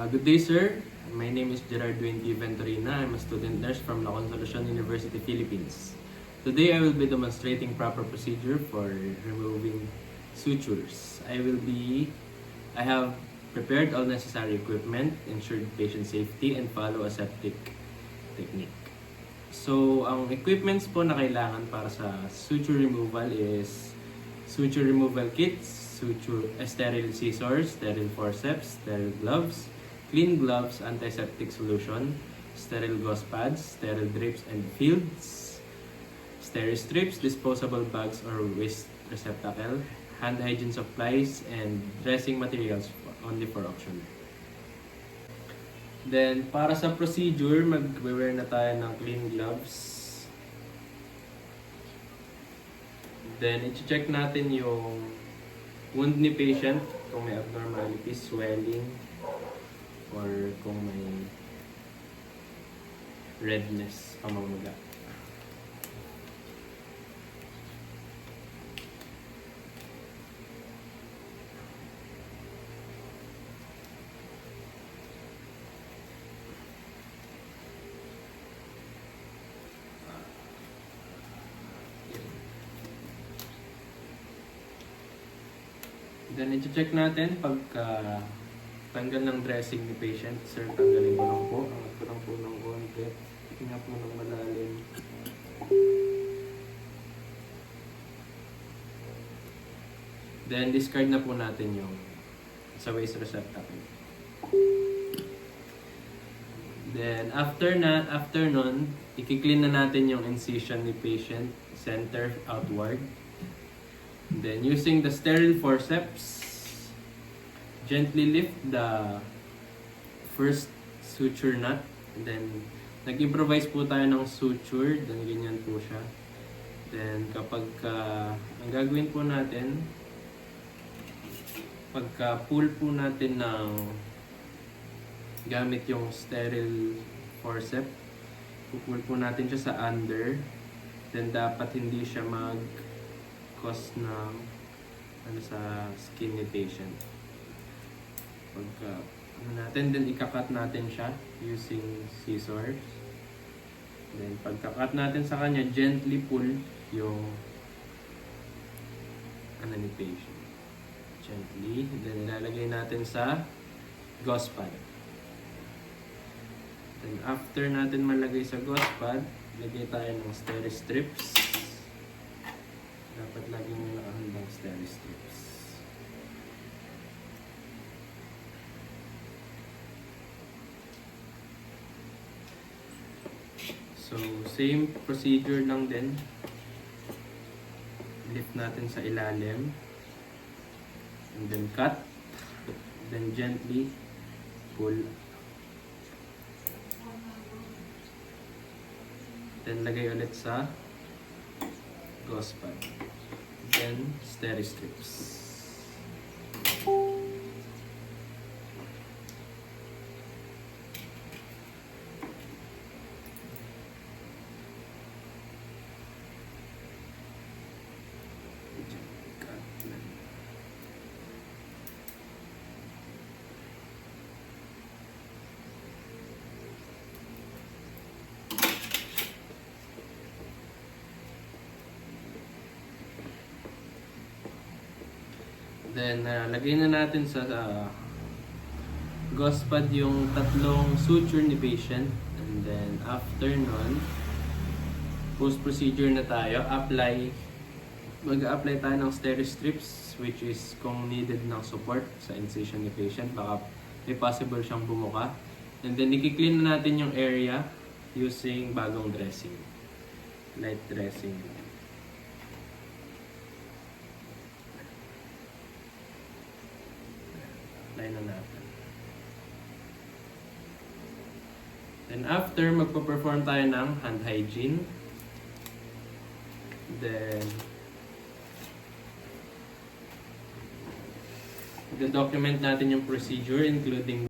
Good day, sir. My name is Gerard Dwayne T. Venturina. I'm a student nurse from La Consolacion University, Philippines. Today, I will be demonstrating proper procedure for removing sutures. I have prepared all necessary equipment, ensured patient safety, and follow aseptic technique. So, ang equipments po na kailangan para sa suture removal is suture removal kits, sterile scissors, sterile forceps, sterile gloves, clean gloves, antiseptic solution, sterile gauze pads, sterile drapes and fields, sterile strips, disposable bags or waste receptacle, hand hygiene supplies, and dressing materials only for auction. Then, para sa procedure, mag-wear na tayo ng clean gloves. Then, i-check natin yung wound ni patient, kung may abnormalities, swelling, or kung may redness, pamamaga. Then, i-check natin pagka tanggal ng dressing ni patient. Sir, tanggalin ko lang po. Angat ko lang po ng konti. Hinga po ng malalim. Then, discard na po natin yung sa waste receptacle. Then, after nun, i-clean na natin yung incision ni patient, center outward. Then, using the sterile forceps, gently lift the first suture nut. Then, nag-improvise po tayo ng suture. Then, ganyan po siya. Then, ang gagawin po natin, pagka-pull po natin ng gamit yung sterile forceps, pull po natin siya sa under. Then, dapat hindi siya cause ng sa skin ni patient. Then ikakat natin siya using scissors. Then pagkakat natin sa kanya, gently pull yung ni patient. Gently. Then ilalagay natin sa gauze pad. Then after natin malagay sa gauze pad, lagay tayo ng sterile strips. Dapat lagi may nakahandang sterile strips. So, same procedure lang din. Lift natin sa ilalim. And then cut. Then gently pull. Then lagay ulit sa gauze pad. Then sterile strips. Then, lagay na natin sa gauze pad yung tatlong suture ni patient. And then, after nun, post-procedure na tayo. Mag-a-apply tayo ng sterile strips, which is kung needed ng support sa incision ni patient. Baka may possible siyang bumuka. And then, i-clean na natin yung area using bagong dressing. Light dressing. Na natin. Then after, magpo-perform tayo ng hand hygiene. Then, i-document natin yung procedure including